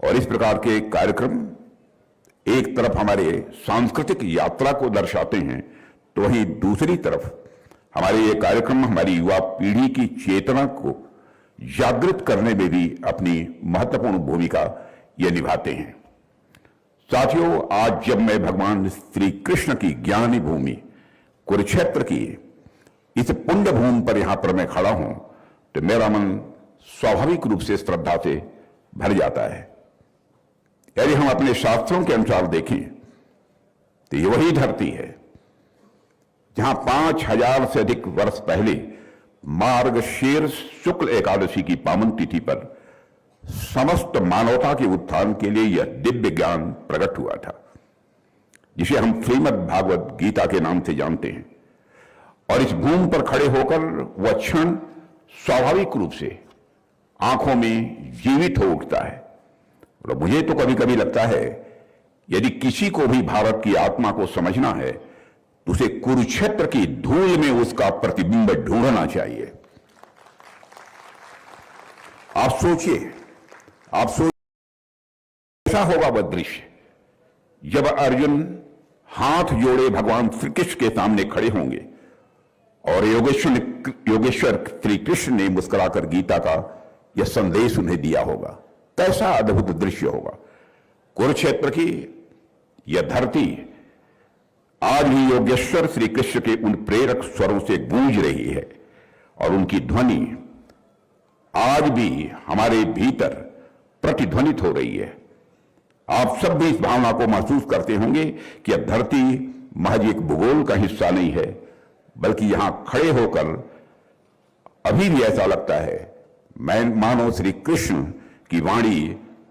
और इस प्रकार के कार्यक्रम एक तरफ हमारे सांस्कृतिक यात्रा को दर्शाते हैं, तो वहीं दूसरी तरफ हमारे ये कार्यक्रम हमारी युवा पीढ़ी की चेतना को जागृत करने में भी अपनी महत्वपूर्ण भूमिका ये निभाते हैं। साथियों, आज जब मैं भगवान श्री कृष्ण की ज्ञानी भूमि कुरुक्षेत्र की इस पुण्य भूमि पर यहां पर मैं खड़ा हूं, तो मेरा मन स्वाभाविक रूप से श्रद्धा से भर जाता है। यदि हम अपने शास्त्रों के अनुसार देखें तो ये वही धरती है जहां 5000 से अधिक वर्ष पहले मार्गशीर्ष शुक्ल एकादशी की पावन तिथि पर समस्त मानवता के उत्थान के लिए यह दिव्य ज्ञान प्रकट हुआ था, जिसे हम श्रीमद् भागवत गीता के नाम से जानते हैं। और इस भूमि पर खड़े होकर वह क्षण स्वाभाविक रूप से आंखों में जीवित हो उठता है। और मुझे तो कभी कभी लगता है यदि किसी को भी भारत की आत्मा को समझना है तो उसे कुरुक्षेत्र की धूल में उसका प्रतिबिंब ढूंढना चाहिए। आप सोचिए ऐसा होगा वह दृश्य जब अर्जुन हाथ जोड़े भगवान श्री कृष्ण के सामने खड़े होंगे और योगेश्वर श्री कृष्ण ने मुस्कुराकर गीता का यह संदेश उन्हें दिया होगा। कैसा अद्भुत दृश्य होगा। कुरुक्षेत्र की यह धरती आज भी योगेश्वर श्री कृष्ण के उन प्रेरक स्वरों से गूंज रही है और उनकी ध्वनि आज भी हमारे भीतर प्रतिध्वनित हो रही है। आप सब भी इस भावना को महसूस करते होंगे कि यह धरती महज एक भूगोल का हिस्सा नहीं है, बल्कि यहां खड़े होकर अभी भी ऐसा लगता है मैं मानो श्री कृष्ण की वाणी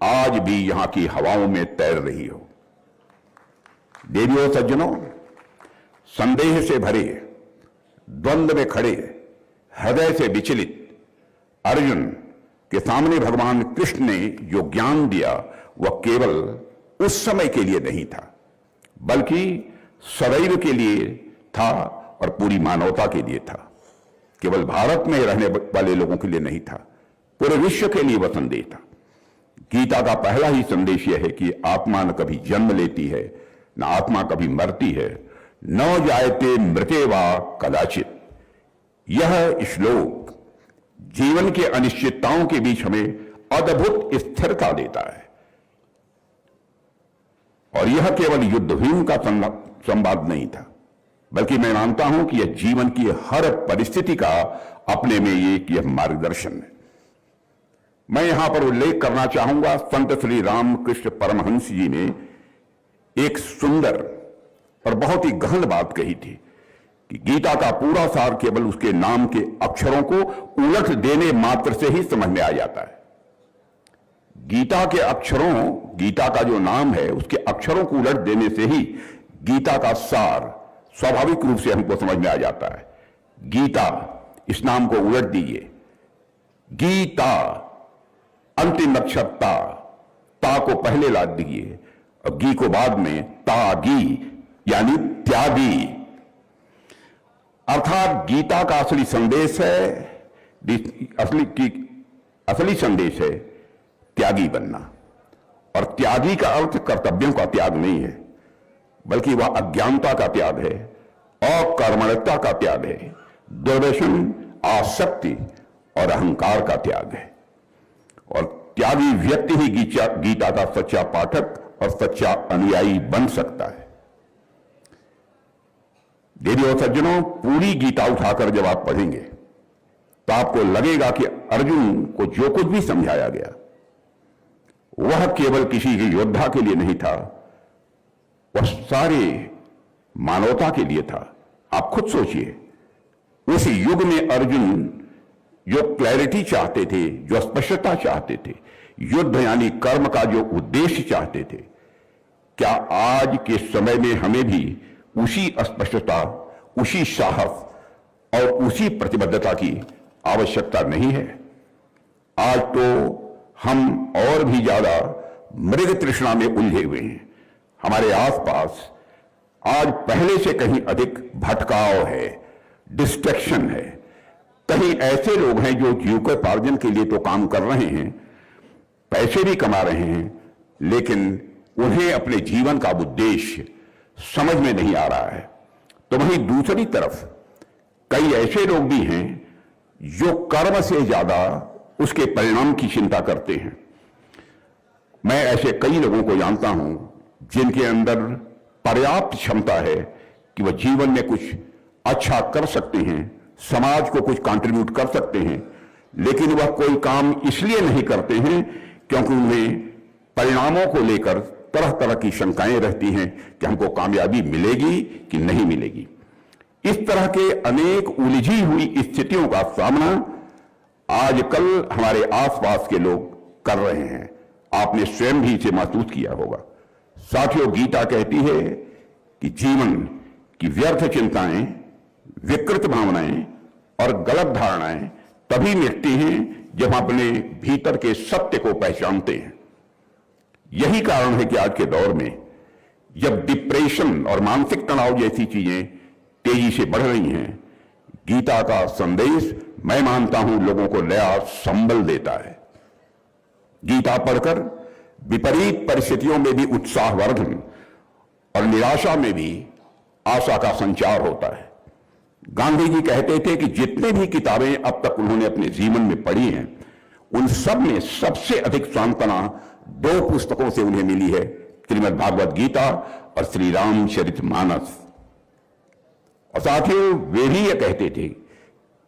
आज भी यहां की हवाओं में तैर रही हो। देवियों सज्जनों, संदेह से भरे, द्वंद्व में खड़े, हृदय से विचलित अर्जुन के सामने भगवान कृष्ण ने जो ज्ञान दिया वह केवल उस समय के लिए नहीं था, बल्कि सदैव के लिए था और पूरी मानवता के लिए था। केवल भारत में रहने वाले लोगों के लिए नहीं था, पूरे विश्व के लिए वह संदेश था। गीता का पहला ही संदेश यह है कि आत्मा न कभी जन्म लेती है, न आत्मा कभी मरती है, न जायते मृते वा कदाचित। यह श्लोक जीवन के अनिश्चितताओं के बीच हमें अद्भुत स्थिरता देता है। और यह केवल युद्धभूमि का संवाद नहीं था, बल्कि मैं मानता हूं कि यह जीवन की हर परिस्थिति का अपने में यह मार्गदर्शन है। मैं यहां पर उल्लेख करना चाहूंगा, संत श्री रामकृष्ण परमहंस जी ने एक सुंदर और बहुत ही गहन बात कही थी कि गीता का पूरा सार केवल उसके नाम के अक्षरों को उलट देने मात्र से ही समझ में आ जाता है। गीता के अक्षरों, गीता का जो नाम है उसके अक्षरों को उलट देने से ही गीता का सार स्वाभाविक रूप से हमको समझ में आ जाता है। गीता, इस नाम को उलट दीजिए, गीता अंतिम अक्षर ता को पहले ला दीजिए और गी को बाद में, तागी यानी त्यागी। अर्थात गीता का असली संदेश है, असली संदेश है त्यागी बनना। और त्यागी का अर्थ कर्तव्यों का त्याग नहीं है, बल्कि वह अज्ञानता का त्याग है, अकर्मण्यता का त्याग है, दुर्व्यसन, आसक्ति और अहंकार का त्याग है। और त्यागी व्यक्ति ही गीता का सच्चा पाठक और सच्चा अनुयायी बन सकता है। देवियों सज्जनों, पूरी गीता उठाकर जब आप पढ़ेंगे तो आपको लगेगा कि अर्जुन को जो कुछ भी समझाया गया वह केवल किसी योद्धा के लिए नहीं था, वह सारे मानवता के लिए था। आप खुद सोचिए, उस युग में अर्जुन जो क्लैरिटी चाहते थे, जो स्पष्टता चाहते थे, युद्ध यानी कर्म का जो उद्देश्य चाहते थे, क्या आज के समय में हमें भी उसी स्पष्टता, उसी साहस और उसी प्रतिबद्धता की आवश्यकता नहीं है? आज तो हम और भी ज्यादा मृग तृष्णा में उलझे हुए हैं। हमारे आसपास आज पहले से कहीं अधिक भटकाव है, डिस्ट्रैक्शन है। कहीं ऐसे लोग हैं जो जीविकोपार्जन के लिए तो काम कर रहे हैं, पैसे भी कमा रहे हैं, लेकिन उन्हें अपने जीवन का उद्देश्य समझ में नहीं आ रहा है। तो वहीं दूसरी तरफ कई ऐसे लोग भी हैं जो कर्म से ज्यादा उसके परिणाम की चिंता करते हैं। मैं ऐसे कई लोगों को जानता हूं जिनके अंदर पर्याप्त क्षमता है कि वह जीवन में कुछ अच्छा कर सकते हैं, समाज को कुछ कंट्रीब्यूट कर सकते हैं, लेकिन वह कोई काम इसलिए नहीं करते हैं क्योंकि उन्हें परिणामों को लेकर तरह तरह की शंकाएं रहती हैं कि हमको कामयाबी मिलेगी कि नहीं मिलेगी। इस तरह के अनेक उलझी हुई स्थितियों का सामना आजकल हमारे आसपास के लोग कर रहे हैं। आपने स्वयं भी इसे महसूस किया होगा। साथियों, गीता कहती है कि जीवन की व्यर्थ चिंताएं, विकृत भावनाएं और गलत धारणाएं तभी मिटती हैं जब हम अपने भीतर के सत्य को पहचानते हैं। यही कारण है कि आज के दौर में जब डिप्रेशन और मानसिक तनाव जैसी चीजें तेजी से बढ़ रही हैं, गीता का संदेश मैं मानता हूं लोगों को नया संबल देता है। गीता पढ़कर विपरीत परिस्थितियों में भी उत्साहवर्धन और निराशा में भी आशा का संचार होता है। गांधी जी कहते थे कि जितने भी किताबें अब तक उन्होंने अपने जीवन में पढ़ी हैं, उन सब में सबसे अधिक सांत्वना दो पुस्तकों से उन्हें मिली है, श्रीमद् भागवत गीता और श्री रामचरितमानस। और साथियों, वे भी यह कहते थे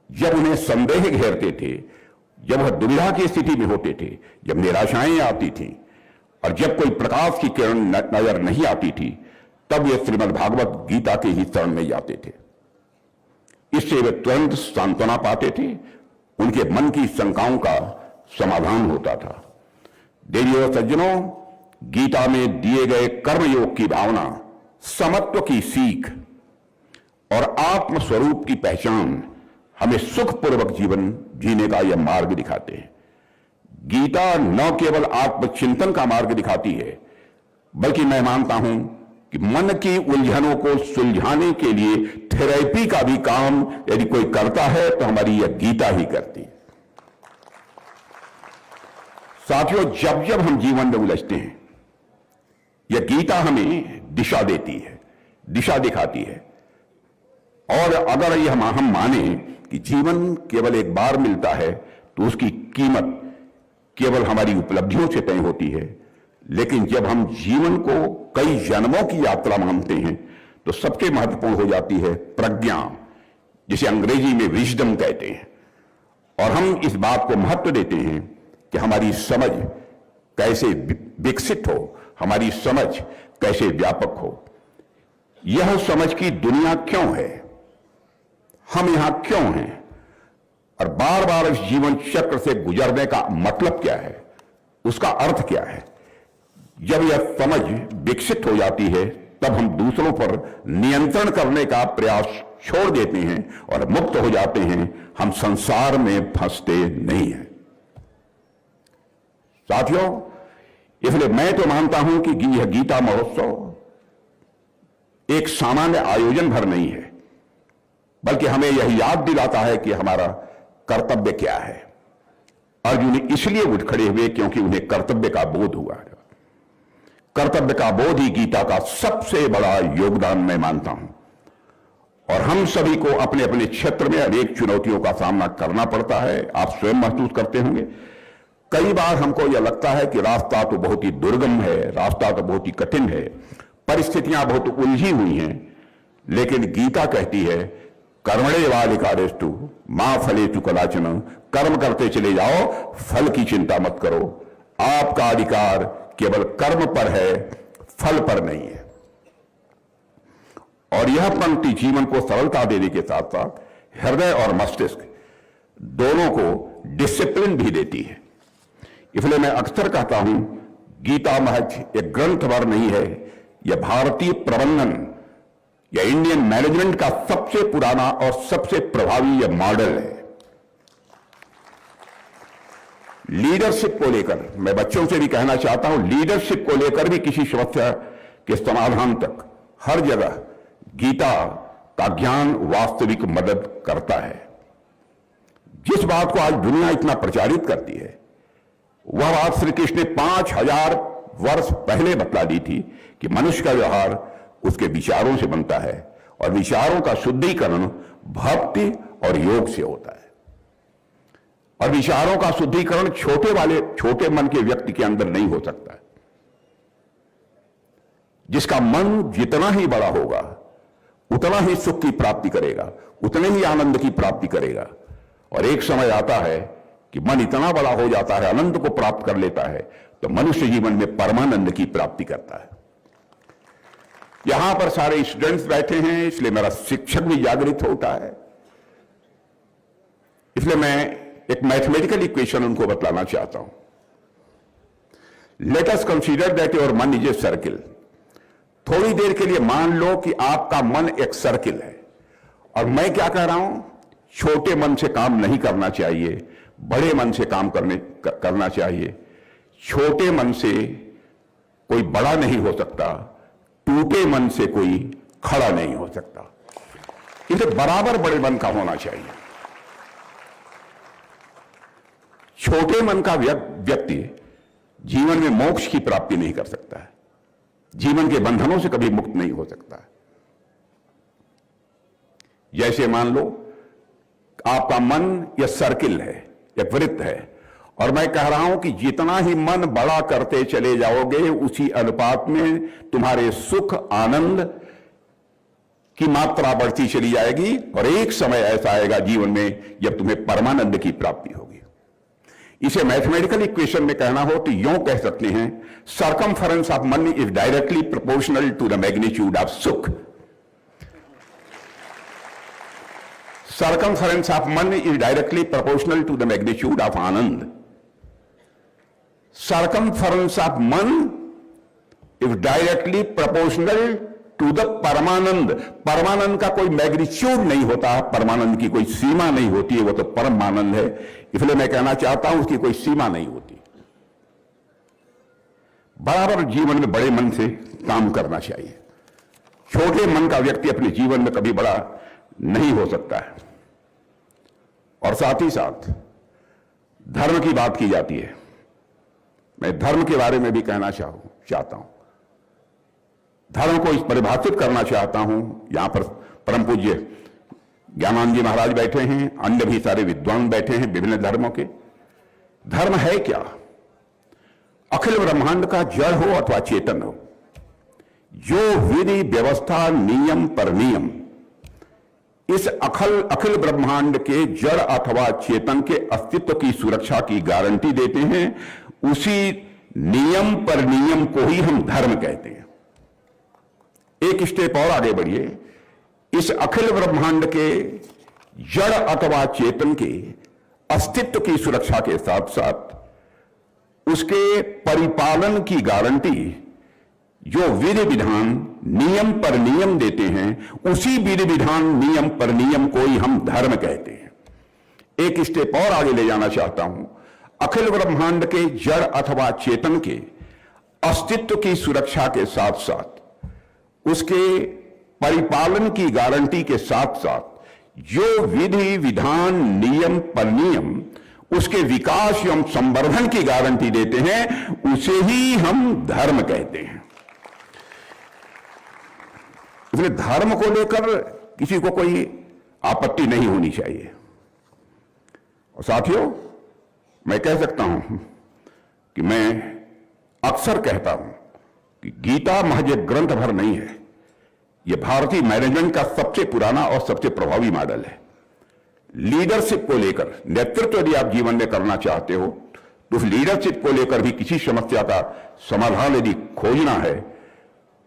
जब उन्हें संदेह घेरते थे, जब वह दुविधा की स्थिति में होते थे, जब निराशाएं आती थी और जब कोई प्रकाश की किरण नजर नहीं आती थी, तब वे श्रीमद् भागवत गीता के ही शरण में जाते थे। इससे वे तुरंत सांत्वना पाते थे, उनके मन की शंकाओं का समाधान होता था। देवियों और सज्जनों, गीता में दिए गए कर्मयोग की भावना, समत्व की सीख और आत्म स्वरूप की पहचान हमें सुखपूर्वक जीवन जीने का यह मार्ग दिखाते हैं। गीता न केवल आत्मचिंतन का मार्ग दिखाती है, बल्कि मैं मानता हूं कि मन की उलझनों को सुलझाने के लिए थेरेपी का भी काम यदि कोई करता है तो हमारी यह गीता ही करती है। साथियों, जब जब हम जीवन में उलझते हैं, यह गीता हमें दिशा देती है, दिशा दिखाती है। और अगर यह हम माने कि जीवन केवल एक बार मिलता है तो उसकी कीमत केवल हमारी उपलब्धियों से तय होती है, लेकिन जब हम जीवन को कई जन्मों की यात्रा मानते हैं तो सबसे महत्वपूर्ण हो जाती है प्रज्ञा, जिसे अंग्रेजी में विजडम कहते हैं। और हम इस बात को महत्व देते हैं कि हमारी समझ कैसे विकसित हो, हमारी समझ कैसे व्यापक हो। यह समझ की दुनिया क्यों है, हम यहां क्यों हैं, और बार बार इस जीवन चक्र से गुजरने का मतलब क्या है, उसका अर्थ क्या है। जब यह समझ विकसित हो जाती है तब हम दूसरों पर नियंत्रण करने का प्रयास छोड़ देते हैं और मुक्त हो जाते हैं। हम संसार में फंसते नहीं हैं। साथियों, इसलिए मैं तो मानता हूं कि यह गीता महोत्सव एक सामान्य आयोजन भर नहीं है, बल्कि हमें यह याद दिलाता है कि हमारा कर्तव्य क्या है। अर्जुन इसलिए उठ खड़े हुए क्योंकि उन्हें कर्तव्य का बोध हुआ है। कर्तव्य का बोध ही गीता का सबसे बड़ा योगदान मैं मानता हूं। और हम सभी को अपने अपने क्षेत्र में अनेक चुनौतियों का सामना करना पड़ता है। आप स्वयं महसूस करते होंगे। कई बार हमको यह लगता है कि रास्ता तो बहुत ही दुर्गम है, रास्ता तो बहुत ही कठिन है, परिस्थितियां बहुत उलझी हुई हैं। लेकिन गीता कहती है, कर्मण्येवाधिकारस्तु मा फलेषु कदाचन, कर्म करते चले जाओ, फल की चिंता मत करो। आपका अधिकार केवल कर्म पर है, फल पर नहीं है। और यह पंक्ति जीवन को सरलता देने के साथ साथ हृदय और मस्तिष्क दोनों को डिसिप्लिन भी देती है। इसलिए मैं अक्सर कहता हूं, गीता महज एक ग्रंथ भर नहीं है, यह भारतीय प्रबंधन या इंडियन मैनेजमेंट का सबसे पुराना और सबसे प्रभावी यह मॉडल है। लीडरशिप को लेकर मैं बच्चों से भी कहना चाहता हूं, लीडरशिप को लेकर भी किसी समस्या के समाधान तक हर जगह गीता का ज्ञान वास्तविक मदद करता है। जिस बात को आज दुनिया इतना प्रचारित करती है, वह बात श्री कृष्ण ने 5000 वर्ष पहले बतला दी थी कि मनुष्य का व्यवहार उसके विचारों से बनता है और विचारों का शुद्धिकरण भक्ति और योग से होता है। और विचारों का शुद्धिकरण छोटे मन के व्यक्ति के अंदर नहीं हो सकता है। जिसका मन जितना ही बड़ा होगा उतना ही सुख की प्राप्ति करेगा, उतने ही आनंद की प्राप्ति करेगा। और एक समय आता है कि मन इतना बड़ा हो जाता है, आनंद को प्राप्त कर लेता है, तो मनुष्य जीवन में परमानंद की प्राप्ति करता है। यहां पर सारे स्टूडेंट्स बैठे हैं, इसलिए मेरा शिक्षक भी जागृत होता है। इसलिए मैं एक मैथमेटिकल इक्वेशन उनको बतलाना चाहता हूं। Let us consider that your मन इज ए सर्किल। थोड़ी देर के लिए मान लो कि आपका मन एक सर्किल है, और मैं क्या कह रहा हूं, छोटे मन से काम नहीं करना चाहिए, बड़े मन से काम करना चाहिए। छोटे मन से कोई बड़ा नहीं हो सकता, टूटे मन से कोई खड़ा नहीं हो सकता। इसे बराबर बड़े मन का होना चाहिए। छोटे मन का व्यक्ति जीवन में मोक्ष की प्राप्ति नहीं कर सकता है, जीवन के बंधनों से कभी मुक्त नहीं हो सकता है। जैसे मान लो आपका मन यह सर्किल है, एक वृत्त है, और मैं कह रहा हूं कि जितना ही मन बड़ा करते चले जाओगे उसी अनुपात में तुम्हारे सुख आनंद की मात्रा बढ़ती चली जाएगी, और एक समय ऐसा आएगा जीवन में जब तुम्हें परमानंद की प्राप्ति होगी। इसे मैथमेटिकल इक्वेशन में कहना हो तो यूं कह सकते हैं, सर्कमफरेंस ऑफ मन is directly proportional to the magnitude of सुख। Circumference of man is directly proportional to the magnitude of Anand. Circumference of man is directly proportional to the परमानंद। परमानंद का कोई मैग्नीट्यूड नहीं होता, परमानंद की कोई सीमा नहीं होती है, वो तो परमानंद है। इसलिए मैं कहना चाहता हूं उसकी कोई सीमा नहीं होती। बराबर जीवन में बड़े मन से काम करना चाहिए। छोटे मन का व्यक्ति अपने जीवन में कभी बड़ा नहीं हो सकता है। और साथ ही साथ धर्म की बात की जाती है, मैं धर्म के बारे में भी कहना चाहता हूं, धर्म को इस परिभाषित करना चाहता हूं। यहां पर परम पूज्य ज्ञानानंद जी महाराज बैठे हैं, अन्य भी सारे विद्वान बैठे हैं विभिन्न धर्मों के। धर्म है क्या? अखिल ब्रह्मांड का जड़ हो अथवा चेतन हो, जो विधि व्यवस्था नियम पर नियम इस अखिल ब्रह्मांड के जड़ अथवा चेतन के अस्तित्व की सुरक्षा की गारंटी देते हैं, उसी नियम पर नियम को ही हम धर्म कहते हैं। एक स्टेप और आगे बढ़िए, इस अखिल ब्रह्मांड के जड़ अथवा चेतन के अस्तित्व की सुरक्षा के साथ साथ उसके परिपालन की गारंटी जो विधि विधान नियम पर नियम देते हैं, उसी विधि विधान नियम पर नियम को ही हम धर्म कहते हैं। एक स्टेप और आगे ले जाना चाहता हूं, अखिल ब्रह्मांड के जड़ अथवा चेतन के अस्तित्व की सुरक्षा के साथ साथ उसके परिपालन की गारंटी के साथ साथ जो विधि विधान नियम पर नियम उसके विकास एवं संवर्धन की गारंटी देते हैं, उसे ही हम धर्म कहते हैं। इसलिए धर्म को लेकर किसी को कोई आपत्ति नहीं होनी चाहिए। और साथियों, मैं कह सकता हूं कि मैं अक्सर कहता हूं कि गीता महज एक ग्रंथ भर नहीं है, यह भारतीय मैनेजमेंट का सबसे पुराना और सबसे प्रभावी मॉडल है। लीडरशिप को लेकर, नेतृत्व यदि आप जीवन में करना चाहते हो तो उस लीडरशिप को लेकर भी किसी समस्या का समाधान यदि खोजना है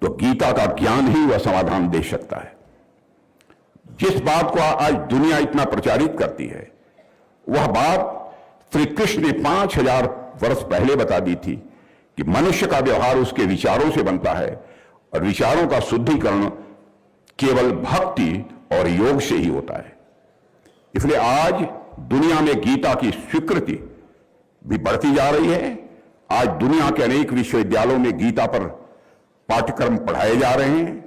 तो गीता का ज्ञान ही वह समाधान दे सकता है। जिस बात को आज दुनिया इतना प्रचारित करती है, वह बात श्री कृष्ण ने 5000 वर्ष पहले बता दी थी कि मनुष्य का व्यवहार उसके विचारों से बनता है और विचारों का शुद्धिकरण केवल भक्ति और योग से ही होता है। इसलिए आज दुनिया में गीता की स्वीकृति भी बढ़ती जा रही है। आज दुनिया के अनेक विश्वविद्यालयों में गीता पर पाठ्यक्रम पढ़ाए जा रहे हैं,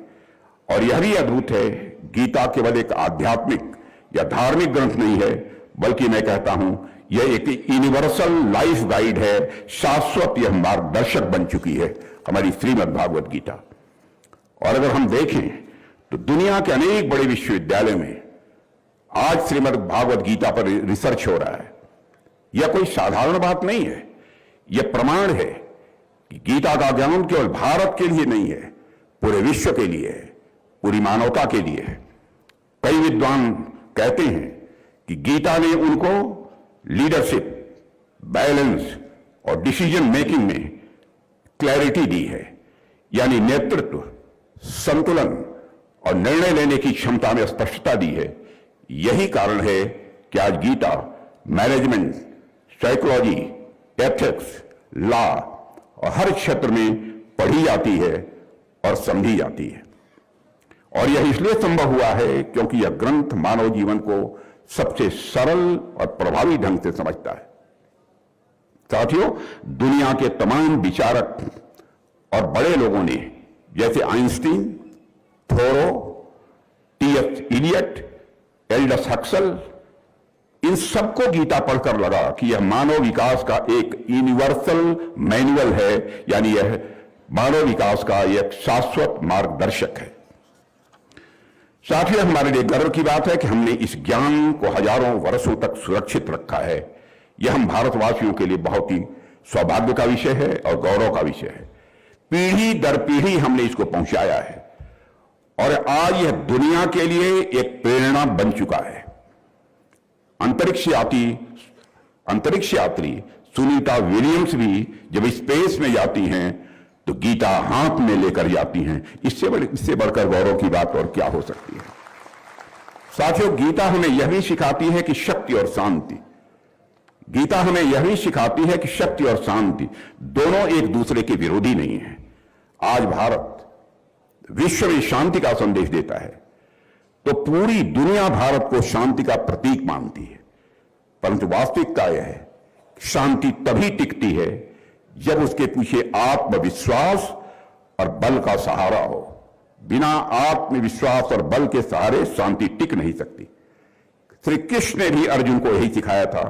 और यह भी अद्भुत है, गीता केवल एक आध्यात्मिक या धार्मिक ग्रंथ नहीं है, बल्कि मैं कहता हूं यह एक यूनिवर्सल लाइफ गाइड है, शाश्वत यह मार्गदर्शक बन चुकी है हमारी श्रीमद् भागवत गीता। और अगर हम देखें तो दुनिया के अनेक बड़े विश्वविद्यालयों में आज श्रीमद् भागवत गीता पर रिसर्च हो रहा है। यह कोई साधारण बात नहीं है, यह प्रमाण है कि गीता का ज्ञान केवल भारत के लिए नहीं है, पूरे विश्व के लिए है, पूरी मानवता के लिए है। कई विद्वान कहते हैं कि गीता ने उनको लीडरशिप, बैलेंस और डिसीजन मेकिंग में क्लैरिटी दी है, यानी नेतृत्व, संतुलन और निर्णय लेने की क्षमता में स्पष्टता दी है। यही कारण है कि आज Gita management, psychology, ethics, law और हर क्षेत्र में पढ़ी जाती है और समझी जाती है। और यह इसलिए संभव हुआ है क्योंकि यह ग्रंथ मानव जीवन को सबसे सरल और प्रभावी ढंग से समझता है। साथियों, दुनिया के तमाम विचारक और बड़े लोगों ने, जैसे आइंस्टीन, थोरो, टी.एस. इलियट, एल्डस हक्सल, इन सबको गीता पढ़कर लगा कि यह मानव विकास का एक यूनिवर्सल मैनुअल है, यानी यह मानव विकास का एक शाश्वत मार्गदर्शक है। साथियों, हमारे लिए गर्व की बात है कि हमने इस ज्ञान को हजारों वर्षों तक सुरक्षित रखा है। यह हम भारतवासियों के लिए बहुत ही सौभाग्य का विषय है और गौरव का विषय है। पीढ़ी दर पीढ़ी हमने इसको पहुंचाया है और आज यह दुनिया के लिए एक प्रेरणा बन चुका है। अंतरिक्ष यात्री सुनीता विलियम्स भी जब स्पेस में जाती हैं तो गीता हाथ में लेकर जाती हैं। इससे बढ़कर गौरव की बात और क्या हो सकती है। साथियों, गीता हमें यह भी सिखाती है कि शक्ति और शांति, गीता हमें यह भी सिखाती है कि शक्ति और शांति दोनों एक दूसरे के विरोधी नहीं है। आज भारत विश्व में शांति का संदेश देता है तो पूरी दुनिया भारत को शांति का प्रतीक मानती है, परंतु वास्तविकता यह है शांति तभी टिकती है जब उसके पीछे आत्मविश्वास और बल का सहारा हो। बिना आत्मविश्वास और बल के सहारे शांति टिक नहीं सकती। श्री कृष्ण ने भी अर्जुन को यही सिखाया था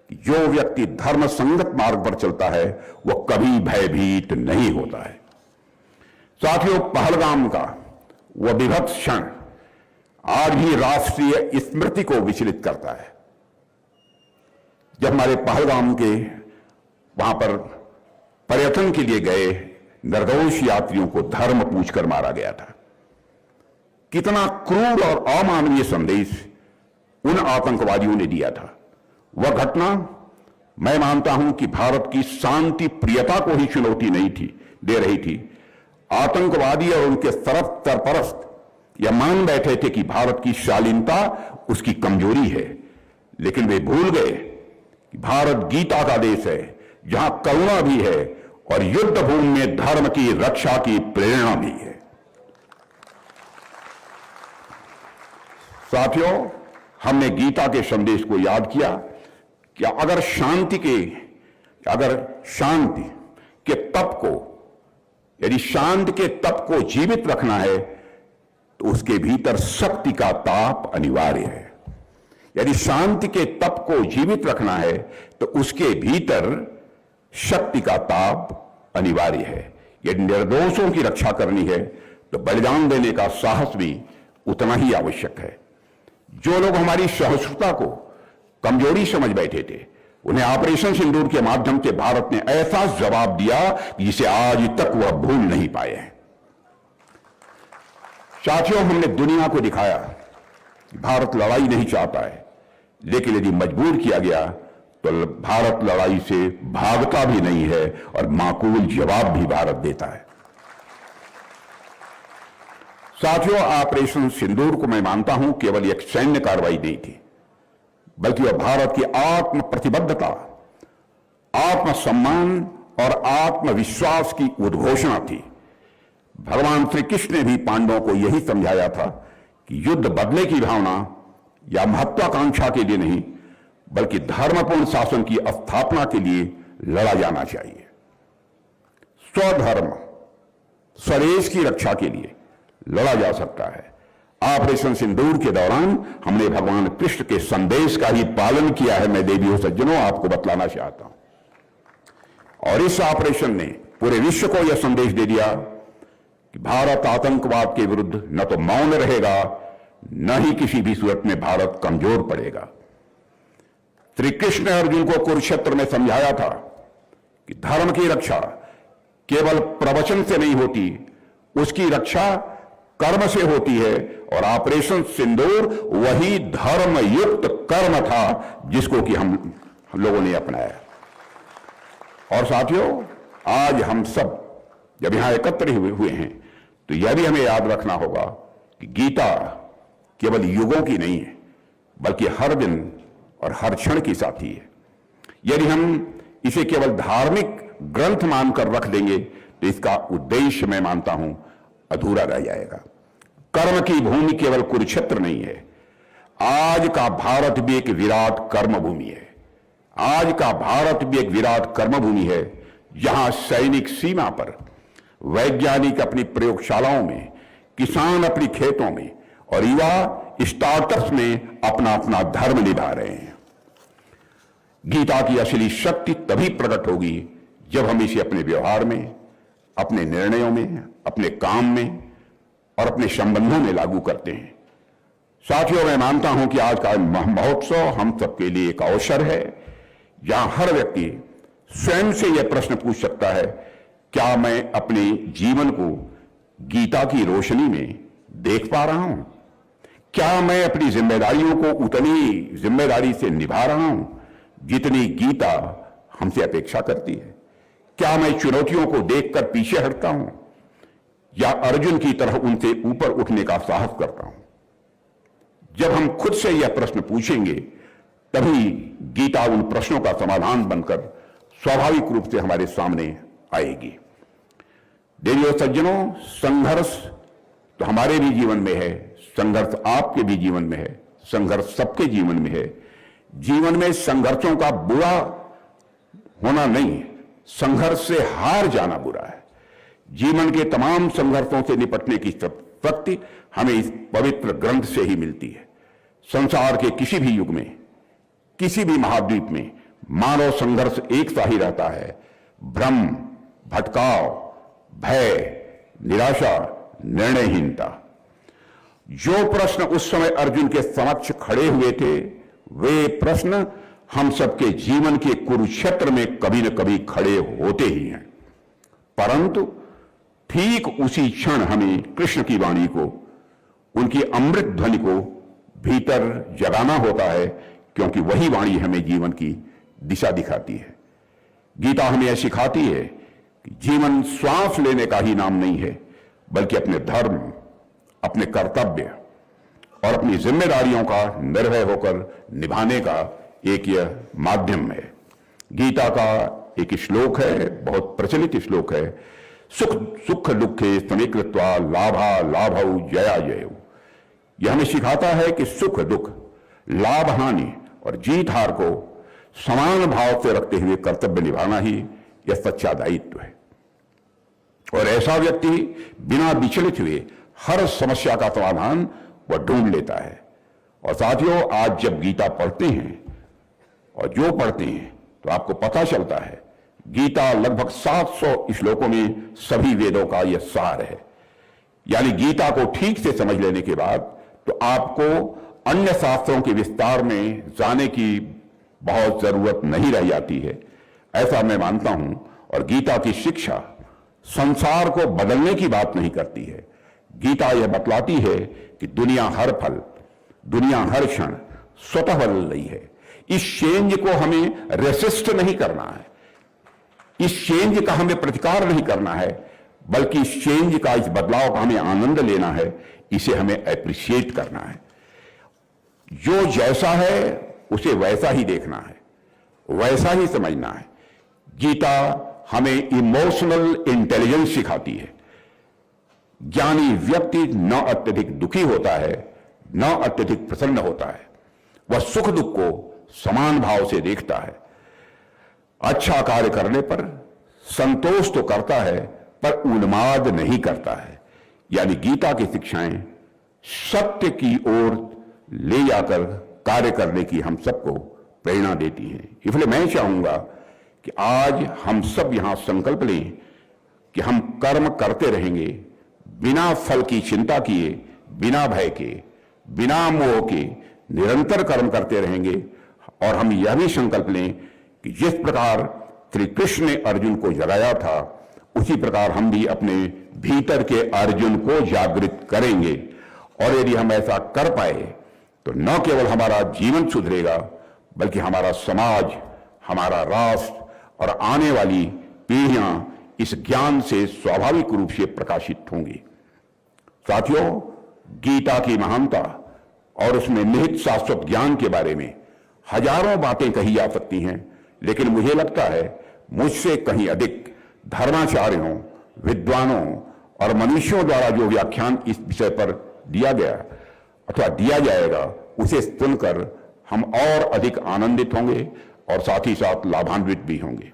कि जो व्यक्ति धर्म संगत मार्ग पर चलता है वह कभी भयभीत नहीं होता है। साथियों, पहलगाम का वह विभत्स क्षण आज भी राष्ट्रीय स्मृति को विचलित करता है। जब हमारे पहलगाम के वहां पर पर्यटन के लिए गए निर्दोष यात्रियों को धर्म पूछकर मारा गया था। कितना क्रूर और अमानवीय संदेश उन आतंकवादियों ने दिया था। वह घटना मैं मानता हूं कि भारत की शांति प्रियता को ही चुनौती नहीं थी दे रही थी। आतंकवादी और उनके सरपरस्त यह मान बैठे थे कि भारत की शालीनता उसकी कमजोरी है, लेकिन वे भूल गए कि भारत गीता का देश है जहां करुणा भी है और युद्ध भूमि में धर्म की रक्षा की प्रेरणा भी है। साथियों, हमने गीता के संदेश को याद किया कि अगर शांति के तप को, यदि शांति के तप को जीवित रखना है तो उसके भीतर शक्ति का ताप अनिवार्य है। यदि शांति के तप को जीवित रखना है तो उसके भीतर शक्ति का ताप अनिवार्य है। यदि निर्दोषों की रक्षा करनी है तो बलिदान देने का साहस भी उतना ही आवश्यक है। जो लोग हमारी सहिष्णुता को कमजोरी समझ बैठे थे, उन्हें ऑपरेशन सिंदूर के माध्यम से भारत ने ऐसा जवाब दिया जिसे आज तक वह भूल नहीं पाए हैं। साथियों, हमने दुनिया को दिखाया कि भारत लड़ाई नहीं चाहता है, लेकिन यदि मजबूर किया गया तो भारत लड़ाई से भागता भी नहीं है और माकूल जवाब भी भारत देता है। साथियों, ऑपरेशन सिंदूर को मैं मानता हूं केवल एक सैन्य कार्रवाई नहीं थी, बल्कि वह भारत की आत्म प्रतिबद्धता, आत्मसम्मान और आत्मविश्वास की उद्घोषणा थी। भगवान श्री कृष्ण ने भी पांडवों को यही समझाया था कि युद्ध बदले की भावना या महत्वाकांक्षा के लिए नहीं, बल्कि धर्मपूर्ण शासन की स्थापना के लिए लड़ा जाना चाहिए। स्वधर्म, स्वदेश की रक्षा के लिए लड़ा जा सकता है। ऑपरेशन सिंदूर के दौरान हमने भगवान कृष्ण के संदेश का ही पालन किया है, मैं देवियों सज्जनों आपको बतलाना चाहता हूं। और इस ऑपरेशन ने पूरे विश्व को यह संदेश दे दिया कि भारत आतंकवाद के विरुद्ध न तो मौन रहेगा, न ही किसी भी सूरत में भारत कमजोर पड़ेगा। श्री कृष्ण ने अर्जुन को कुरुक्षेत्र में समझाया था कि धर्म की रक्षा केवल प्रवचन से नहीं होती, उसकी रक्षा कर्म से होती है। और ऑपरेशन सिंदूर वही धर्म युक्त कर्म था जिसको कि हम लोगों ने अपनाया। और साथियों, आज हम सब जब यहां एकत्र हुए हैं तो यह भी हमें याद रखना होगा कि गीता केवल युगों की नहीं है, बल्कि हर दिन और हर क्षण की साथी है। यदि हम इसे केवल धार्मिक ग्रंथ मानकर रख देंगे तो इसका उद्देश्य, मैं मानता हूं, अधूरा रह जाएगा। कर्म की भूमि केवल कुरुक्षेत्र नहीं है, आज का भारत भी एक विराट कर्म भूमि है। आज का भारत भी एक विराट कर्म भूमि है, जहां सैनिक सीमा पर, वैज्ञानिक अपनी प्रयोगशालाओं में, किसान अपनी खेतों में और युवा स्टार्टअप्स में अपना अपना धर्म निभा रहे हैं। गीता की असली शक्ति तभी प्रकट होगी जब हम इसे अपने व्यवहार में, अपने निर्णयों में, अपने काम में और अपने संबंधों में लागू करते हैं। साथियों, मैं मानता हूं कि आज का महोत्सव हम सबके लिए एक अवसर है जहां हर व्यक्ति स्वयं से यह प्रश्न पूछ सकता है, क्या मैं अपने जीवन को गीता की रोशनी में देख पा रहा हूं? क्या मैं अपनी जिम्मेदारियों को उतनी जिम्मेदारी से निभा रहा हूं जितनी गीता हमसे अपेक्षा करती है? क्या मैं चुनौतियों को देखकर पीछे हटता हूं या अर्जुन की तरह उनसे ऊपर उठने का साहस करता हूं? जब हम खुद से यह प्रश्न पूछेंगे तभी गीता उन प्रश्नों का समाधान बनकर स्वाभाविक रूप से हमारे सामने आएगी। देवियों सज्जनों, संघर्ष तो हमारे भी जीवन में है, संघर्ष आपके भी जीवन में है, संघर्ष सबके जीवन में है। जीवन में संघर्षों का बुरा होना नहीं है, संघर्ष से हार जाना बुरा है। जीवन के तमाम संघर्षों से निपटने की शक्ति हमें इस पवित्र ग्रंथ से ही मिलती है। संसार के किसी भी युग में, किसी भी महाद्वीप में मानव संघर्ष एक सा ही रहता है। भ्रम, भटकाव, भय, निराशा, निर्णयहीनता। जो प्रश्न उस समय अर्जुन के समक्ष खड़े हुए थे, वे प्रश्न हम सबके जीवन के कुरुक्षेत्र में कभी न कभी खड़े होते ही हैं। परंतु ठीक उसी क्षण हमें कृष्ण की वाणी को, उनकी अमृत ध्वनि को भीतर जगाना होता है, क्योंकि वही वाणी हमें जीवन की दिशा दिखाती है। गीता हमें यह सिखाती है कि जीवन श्वास लेने का ही नाम नहीं है, बल्कि अपने धर्म, अपने कर्तव्य और अपनी जिम्मेदारियों का निर्भय होकर निभाने का एक यह माध्यम है। गीता का एक श्लोक है, बहुत प्रचलित श्लोक है, सुख दुखे समीकृत्वा लाभा लाभौ जया जयौ। यह हमें सिखाता है कि सुख दुख, लाभ हानि और जीत हार को समान भाव से रखते हुए कर्तव्य निभाना ही यह सच्चा दायित्व है। और ऐसा व्यक्ति बिना विचलित हुए हर समस्या का समाधान वह ढूंढ लेता है। और साथियों, आज जब गीता पढ़ते हैं और जो पढ़ते हैं तो आपको पता चलता है गीता लगभग 700 श्लोकों में सभी वेदों का यह सार है। यानी गीता को ठीक से समझ लेने के बाद तो आपको अन्य शास्त्रों के विस्तार में जाने की बहुत जरूरत नहीं रह जाती है, ऐसा मैं मानता हूं। और गीता की शिक्षा संसार को बदलने की बात नहीं करती है। गीता यह बतलाती है कि दुनिया हर पल, दुनिया हर क्षण स्वतः बदल रही है। इस चेंज को हमें रेसिस्ट नहीं करना है, इस चेंज का हमें प्रतिकार नहीं करना है, बल्कि इस चेंज का, इस बदलाव का हमें आनंद लेना है, इसे हमें अप्रिशिएट करना है। जो जैसा है उसे वैसा ही देखना है, वैसा ही समझना है। गीता हमें इमोशनल इंटेलिजेंस सिखाती है। ज्ञानी व्यक्ति न अत्यधिक दुखी होता है, न अत्यधिक प्रसन्न होता है। वह सुख दुख को समान भाव से देखता है। अच्छा कार्य करने पर संतोष तो करता है, पर उन्माद नहीं करता है। यानी गीता की शिक्षाएं सत्य की ओर ले जाकर कार्य करने की हम सबको प्रेरणा देती है। इसलिए मैं चाहूंगा कि आज हम सब यहां संकल्प लें कि हम कर्म करते रहेंगे, बिना फल की चिंता किए, बिना भय के, बिना मोह के निरंतर कर्म करते रहेंगे। और हम यह भी संकल्प लें कि जिस प्रकार श्री कृष्ण ने अर्जुन को जगाया था, उसी प्रकार हम भी अपने भीतर के अर्जुन को जागृत करेंगे। और यदि हम ऐसा कर पाए तो न केवल हमारा जीवन सुधरेगा, बल्कि हमारा समाज, हमारा राष्ट्र और आने वाली पीढ़ियां इस ज्ञान से स्वाभाविक रूप से प्रकाशित होंगी। साथियों, गीता की महानता और उसमें निहित शाश्वत ज्ञान के बारे में हजारों बातें कही जा सकती हैं, लेकिन मुझे लगता है मुझसे कहीं अधिक धर्माचार्यों, विद्वानों और मनुष्यों द्वारा जो व्याख्यान इस विषय पर दिया गया अथवा दिया जाएगा, उसे सुनकर हम और अधिक आनंदित होंगे और साथ ही साथ लाभान्वित भी होंगे।